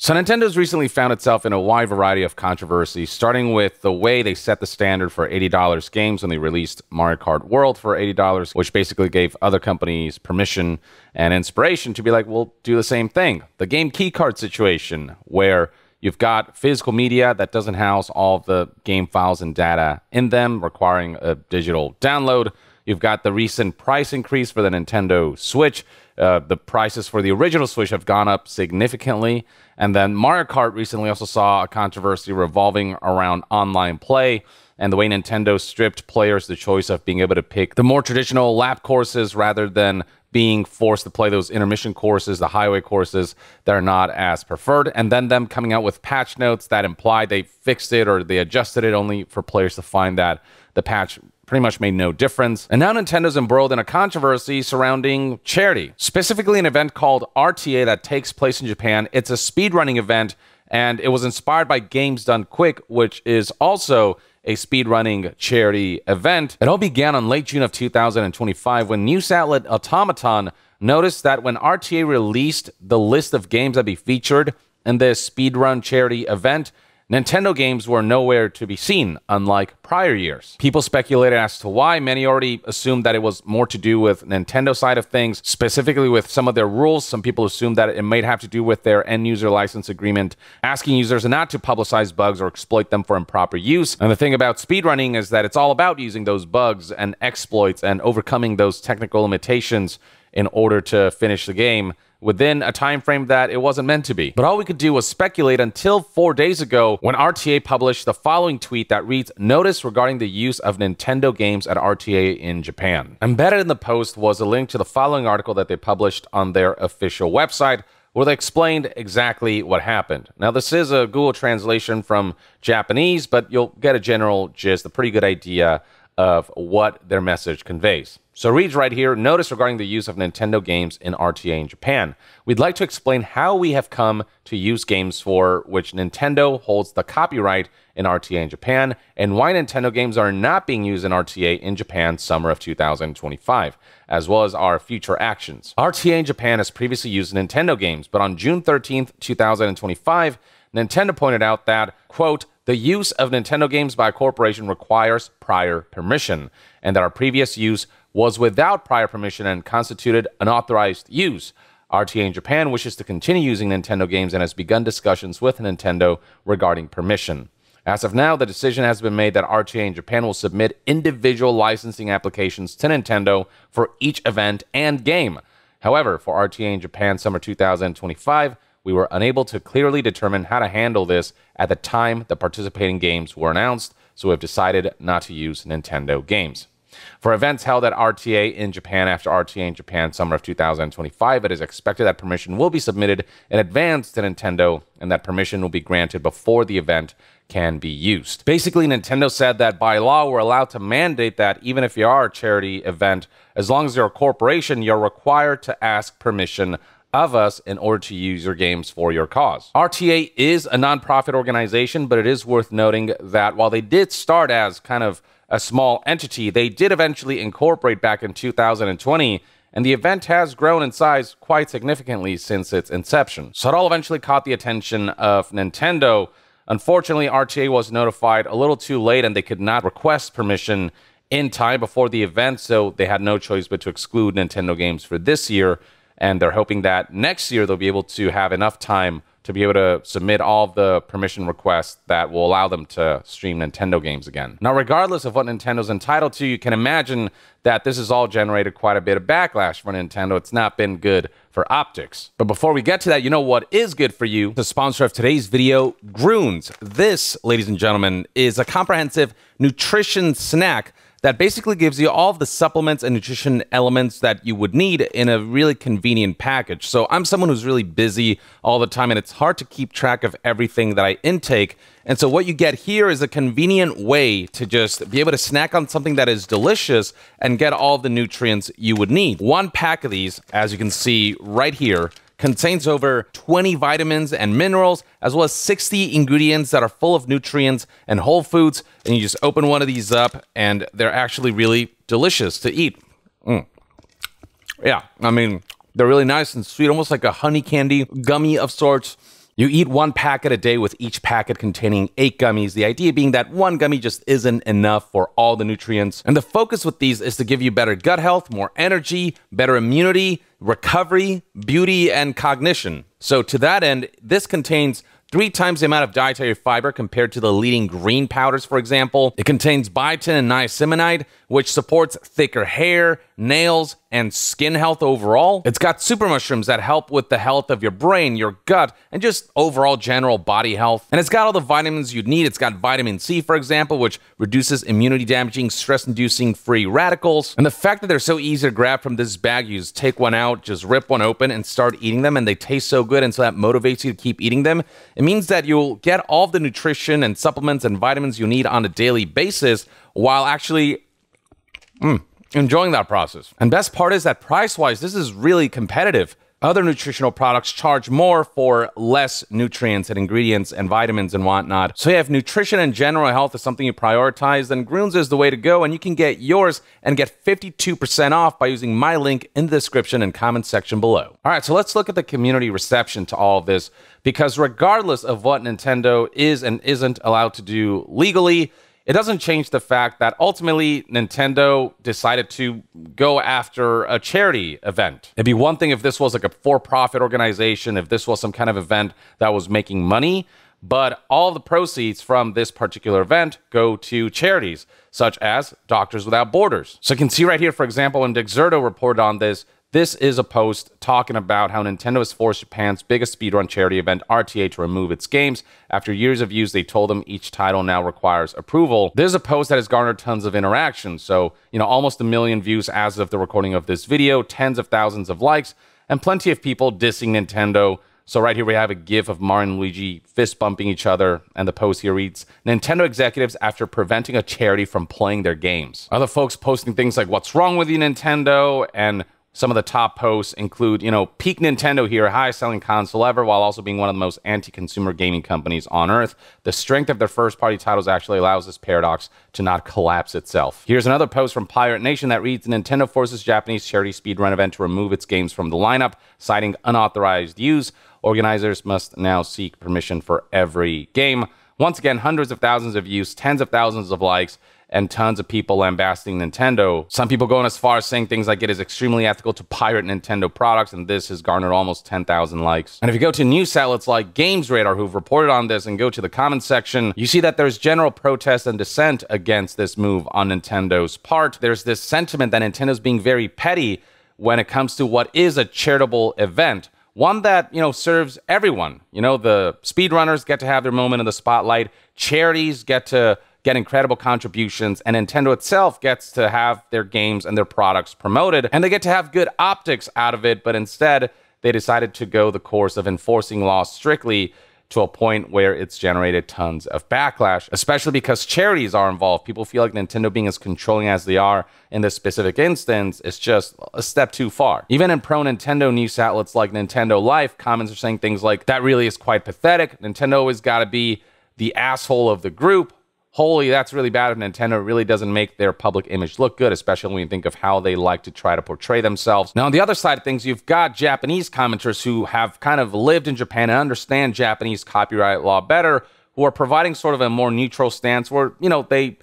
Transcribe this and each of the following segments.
So Nintendo's recently found itself in a wide variety of controversy, starting with the way they set the standard for $80 games when they released Mario Kart World for $80, which basically gave other companies permission and inspiration to be like, we'll do the same thing. The game keycard situation, where you've got physical media that doesn't house all of the game files and data in them, requiring a digital download. You've got the recent price increase for the Nintendo Switch. The prices for the original Switch have gone up significantly. And then Mario Kart recently also saw a controversy revolving around online play and the way Nintendo stripped players the choice of being able to pick the more traditional lap courses rather than being forced to play those intermission courses, the highway courses that are not as preferred, and then them coming out with patch notes that imply they fixed it or they adjusted it, only for players to find that the patch pretty much made no difference. And now Nintendo's embroiled in a controversy surrounding charity, specifically an event called RTA that takes place in Japan. It's a speedrunning event, and it was inspired by Games Done Quick, which is also a speedrunning charity event. It all began on late June of 2025 when news outlet Automaton noticed that when RTA released the list of games that be featured in this speedrun charity event, Nintendo games were nowhere to be seen, unlike prior years. People speculated as to why. Many already assumed that it was more to do with Nintendo side of things, specifically with some of their rules. Some people assumed that it might have to do with their end-user license agreement, asking users not to publicize bugs or exploit them for improper use. And the thing about speedrunning is that it's all about using those bugs and exploits and overcoming those technical limitations in order to finish the game within a time frame that it wasn't meant to be. But all we could do was speculate until 4 days ago when RTA published the following tweet that reads, "Notice regarding the use of Nintendo games at RTA in Japan." Embedded in the post was a link to the following article that they published on their official website, where they explained exactly what happened. Now, this is a Google translation from Japanese, but you'll get a general gist, a pretty good idea of what their message conveys. So it reads right here, "Notice regarding the use of Nintendo games in RTA in Japan. We'd like to explain how we have come to use games for which Nintendo holds the copyright in RTA in Japan, and why Nintendo games are not being used in RTA in Japan summer of 2025, as well as our future actions. RTA in Japan has previously used Nintendo games, but on June 13th, 2025, Nintendo pointed out that, quote, the use of Nintendo games by a corporation requires prior permission, and that our previous use was without prior permission and constituted unauthorized use. RTA in Japan wishes to continue using Nintendo games and has begun discussions with Nintendo regarding permission. As of now, the decision has been made that RTA in Japan will submit individual licensing applications to Nintendo for each event and game. However, for RTA in Japan summer 2025, we were unable to clearly determine how to handle this at the time the participating games were announced, so we have decided not to use Nintendo games. For events held at RTA in Japan after RTA in Japan summer of 2025, it is expected that permission will be submitted in advance to Nintendo and that permission will be granted before the event can be used. Basically, Nintendo said that by law, we're allowed to mandate that even if you are a charity event, as long as you're a corporation, you're required to ask permission of us in order to use your games for your cause. RTA is a nonprofit organization, but it is worth noting that while they did start as kind of a small entity, they did eventually incorporate back in 2020, and the event has grown in size quite significantly since its inception. So it all eventually caught the attention of Nintendo. Unfortunately, RTA was notified a little too late, and they could not request permission in time before the event, so they had no choice but to exclude Nintendo games for this year. And they're hoping that next year they'll be able to have enough time to be able to submit all of the permission requests that will allow them to stream Nintendo games again. Now, regardless of what Nintendo's entitled to, you can imagine that this has all generated quite a bit of backlash for Nintendo. It's not been good for optics. But before we get to that, you know what is good for you? The sponsor of today's video, Gruns. This, ladies and gentlemen, is a comprehensive nutrition snack that basically gives you all of the supplements and nutrition elements that you would need in a really convenient package. So I'm someone who's really busy all the time, and it's hard to keep track of everything that I intake. And so what you get here is a convenient way to just be able to snack on something that is delicious and get all the nutrients you would need. One pack of these, as you can see right here, contains over 20 vitamins and minerals, as well as 60 ingredients that are full of nutrients and whole foods. And you just open one of these up, and they're actually really delicious to eat. Yeah, I mean, they're really nice and sweet, almost like a honey candy gummy of sorts. You eat 1 packet a day, with each packet containing 8 gummies. The idea being that 1 gummy just isn't enough for all the nutrients. And the focus with these is to give you better gut health, more energy, better immunity, recovery, beauty, and cognition. So to that end, this contains 3 times the amount of dietary fiber compared to the leading green powders, for example. It contains biotin and niacinamide, which supports thicker hair, nails, and skin health overall. It's got super mushrooms that help with the health of your brain, your gut, and just overall general body health. And it's got all the vitamins you'd need. It's got vitamin C, for example, which reduces immunity-damaging, stress-inducing free radicals. And the fact that they're so easy to grab from this bag, you just take one out, just rip one open, and start eating them, and they taste so good, and so that motivates you to keep eating them. It means that you'll get all of the nutrition and supplements and vitamins you need on a daily basis while actually enjoying that process. And best part is that price-wise, this is really competitive. Other nutritional products charge more for less nutrients and ingredients and vitamins and whatnot. So yeah, if nutrition and general health is something you prioritize, then Gruns is the way to go, and you can get yours and get 52% off by using my link in the description and comment section below. All right, so let's look at the community reception to all of this, because regardless of what Nintendo is and isn't allowed to do legally, it doesn't change the fact that ultimately Nintendo decided to go after a charity event. It'd be one thing if this was like a for-profit organization, if this was some kind of event that was making money, but all the proceeds from this particular event go to charities, such as Doctors Without Borders. So you can see right here, for example, when Dexerto reported on this, this is a post talking about how Nintendo has forced Japan's biggest speedrun charity event, RTA, to remove its games. After years of use, they told them each title now requires approval. This is a post that has garnered tons of interaction. So, almost 1 million views as of the recording of this video, tens of thousands of likes, and plenty of people dissing Nintendo. So right here we have a gif of Mario and Luigi fist bumping each other, and the post here reads, Nintendo executives after preventing a charity from playing their games. Other folks posting things like, what's wrong with you, Nintendo? And some of the top posts include, peak Nintendo here, highest selling console ever, while also being one of the most anti-consumer gaming companies on earth. The strength of their first-party titles actually allows this paradox to not collapse itself. Here's another post from Pirate Nation that reads, Nintendo forces Japanese charity speedrun event to remove its games from the lineup, citing unauthorized use. Organizers must now seek permission for every game. Once again, hundreds of thousands of views, tens of thousands of likes, and tons of people lambasting Nintendo. Some people going as far as saying things like it is extremely ethical to pirate Nintendo products, and this has garnered almost 10,000 likes. And if you go to news outlets like Games Radar, who've reported on this, and go to the comments section, you see that there's general protest and dissent against this move on Nintendo's part. There's this sentiment that Nintendo's being very petty when it comes to what is a charitable event. One that, serves everyone. The speedrunners get to have their moment in the spotlight. Charities get to get incredible contributions, and Nintendo itself gets to have their games and their products promoted, and they get to have good optics out of it, but instead, they decided to go the course of enforcing laws strictly to a point where it's generated tons of backlash, especially because charities are involved. People feel like Nintendo being as controlling as they are in this specific instance is just a step too far. Even in pro-Nintendo news outlets like Nintendo Life, comments are saying things like, that really is quite pathetic. Nintendo always got to be the asshole of the group. Holy, that's really bad if Nintendo really doesn't make their public image look good, especially when you think of how they like to try to portray themselves. Now, on the other side of things, you've got Japanese commenters who have kind of lived in Japan and understand Japanese copyright law better, who are providing sort of a more neutral stance where, they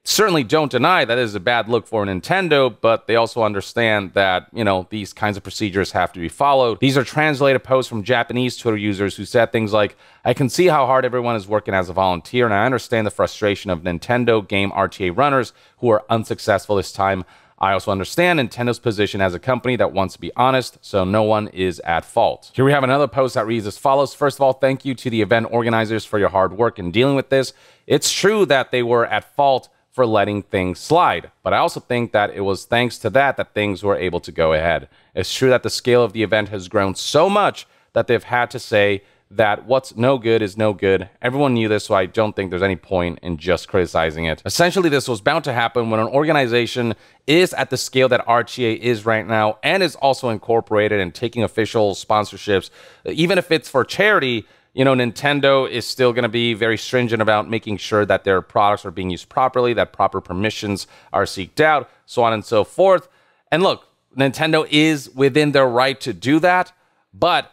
certainly don't deny that it is a bad look for Nintendo, but they also understand that, these kinds of procedures have to be followed. These are translated posts from Japanese Twitter users who said things like, I can see how hard everyone is working as a volunteer, and I understand the frustration of Nintendo game RTA runners who are unsuccessful this time. I also understand Nintendo's position as a company that wants to be honest, so no one is at fault. Here we have another post that reads as follows. First of all, thank you to the event organizers for your hard work in dealing with this. It's true that they were at fault for letting things slide, but I also think that it was thanks to that things were able to go ahead. It's true that the scale of the event has grown so much that they've had to say that what's no good is no good. Everyone knew this, so I don't think there's any point in just criticizing it. Essentially, this was bound to happen when an organization is at the scale that RTA is right now and is also incorporated and taking official sponsorships, even if it's for charity. Nintendo is still going to be very stringent about making sure that their products are being used properly, that proper permissions are seeked out, so on and so forth. And look, Nintendo is within their right to do that, but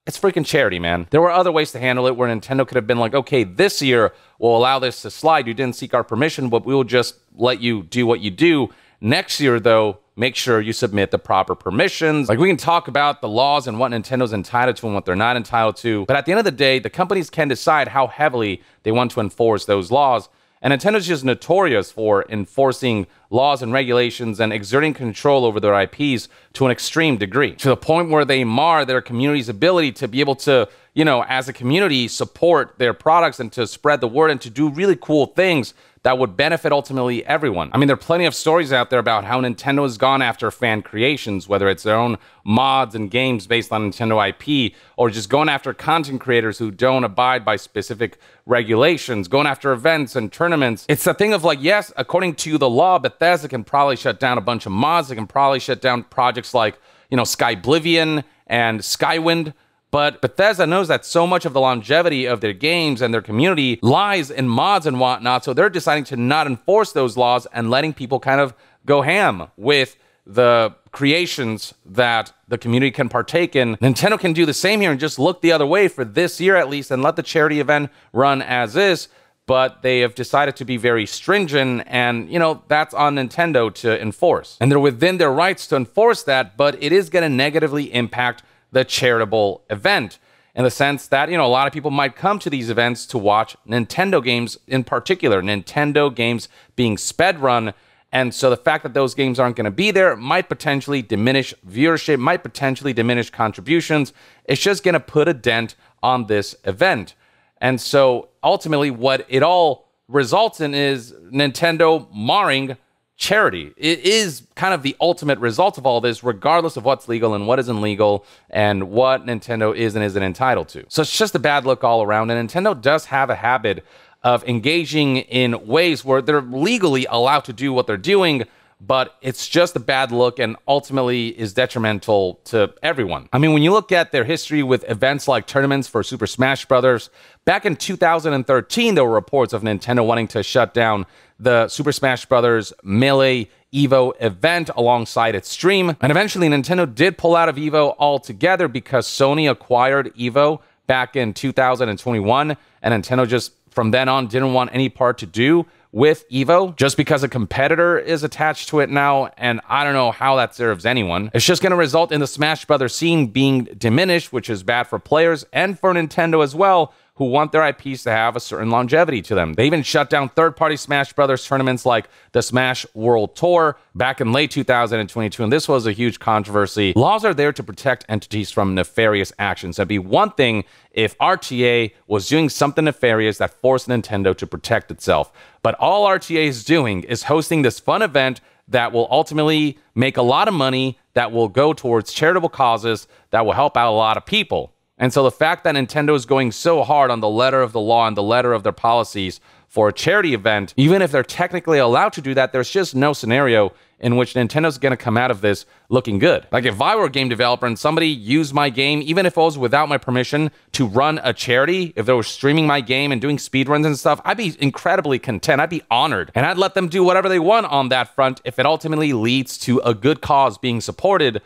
It's freaking charity, man. There were other ways to handle it where Nintendo could have been like, okay, this year we'll allow this to slide. You didn't seek our permission, but we will just let you do what you do. Next year, though, make sure you submit the proper permissions. Like, we can talk about the laws and what Nintendo's entitled to and what they're not entitled to. But at the end of the day, the companies can decide how heavily they want to enforce those laws. And Nintendo's just notorious for enforcing laws and regulations and exerting control over their IPs to an extreme degree, to the point where they mar their community's ability to be able to, you know, as a community, support their products and to spread the word and to do really cool things that would benefit ultimately everyone. I mean, there are plenty of stories out there about how Nintendo has gone after fan creations, whether it's their own mods and games based on Nintendo IP, or just going after content creators who don't abide by specific regulations, going after events and tournaments. It's a thing of like, yes, according to the law, Bethesda can probably shut down a bunch of mods. They can probably shut down projects like, you know, Skyblivion and Skywind. But Bethesda knows that so much of the longevity of their games and their community lies in mods and whatnot, so they're deciding to not enforce those laws and letting people kind of go ham with the creations that the community can partake in. Nintendo can do the same here and just look the other way for this year at least and let the charity event run as is, but they have decided to be very stringent, and, you know, that's on Nintendo to enforce. And they're within their rights to enforce that, but it is going to negatively impact the charitable event, in the sense that, you know, a lot of people might come to these events to watch Nintendo games, in particular, Nintendo games being sped run. And so the fact that those games aren't going to be there might potentially diminish viewership, might potentially diminish contributions. It's just going to put a dent on this event. And so ultimately what it all results in is Nintendo marring charity. It is kind of the ultimate result of all this, regardless of what's legal and what isn't legal and what Nintendo is and isn't entitled to. So it's just a bad look all around. And Nintendo does have a habit of engaging in ways where they're legally allowed to do what they're doing, but it's just a bad look and ultimately is detrimental to everyone. I mean, when you look at their history with events like tournaments for Super Smash Bros., back in 2013, there were reports of Nintendo wanting to shut down the Super Smash Bros. Melee Evo event alongside its stream. And eventually Nintendo did pull out of Evo altogether because Sony acquired Evo back in 2021, and Nintendo just from then on didn't want any part to do with Evo, just because a competitor is attached to it now, and I don't know how that serves anyone. It's just going to result in the Smash Brothers scene being diminished, which is bad for players and for Nintendo as well, who want their IPs to have a certain longevity to them. They even shut down third-party Smash Brothers tournaments like the Smash World Tour back in late 2022, and this was a huge controversy. Laws are there to protect entities from nefarious actions. It'd be one thing if RTA was doing something nefarious that forced Nintendo to protect itself, but all RTA is doing is hosting this fun event that will ultimately make a lot of money, that will go towards charitable causes, that will help out a lot of people. And so the fact that Nintendo is going so hard on the letter of the law and the letter of their policies for a charity event, even if they're technically allowed to do that, there's just no scenario in which Nintendo's going to come out of this looking good. Like, if I were a game developer and somebody used my game, even if it was without my permission, to run a charity, if they were streaming my game and doing speedruns and stuff, I'd be incredibly content. I'd be honored. And I'd let them do whatever they want on that front if it ultimately leads to a good cause being supported.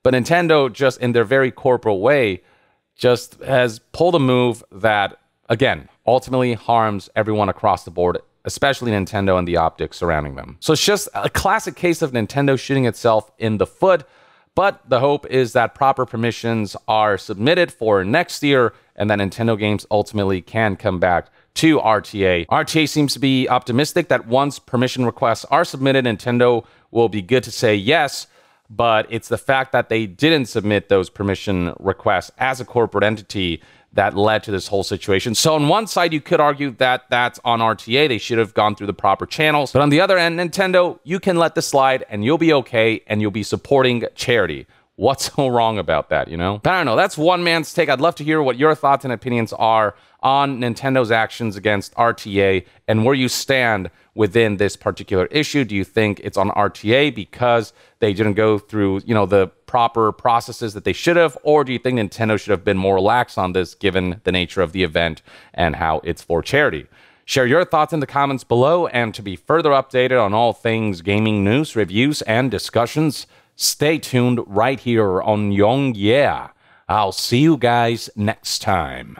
But Nintendo, just in their very corporate way, just has pulled a move that, again, ultimately harms everyone across the board, especially Nintendo and the optics surrounding them. So it's just a classic case of Nintendo shooting itself in the foot, but the hope is that proper permissions are submitted for next year and that Nintendo games ultimately can come back to RTA. RTA seems to be optimistic that once permission requests are submitted, Nintendo will be good to say yes, but it's the fact that they didn't submit those permission requests as a corporate entity that led to this whole situation. So on one side, you could argue that that's on RTA. They should have gone through the proper channels. But on the other end, Nintendo, you can let this slide and you'll be okay and you'll be supporting charity. What's so wrong about that, you know? But I don't know. That's one man's take. I'd love to hear what your thoughts and opinions are on Nintendo's actions against RTA and where you stand within this particular issue. Do you think it's on RTA because they didn't go through, you know, the proper processes that they should have? Or do you think Nintendo should have been more relaxed on this given the nature of the event and how it's for charity? Share your thoughts in the comments below, and to be further updated on all things gaming news, reviews, and discussions, stay tuned right here on Young Yeah. I'll see you guys next time.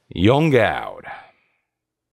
Young out.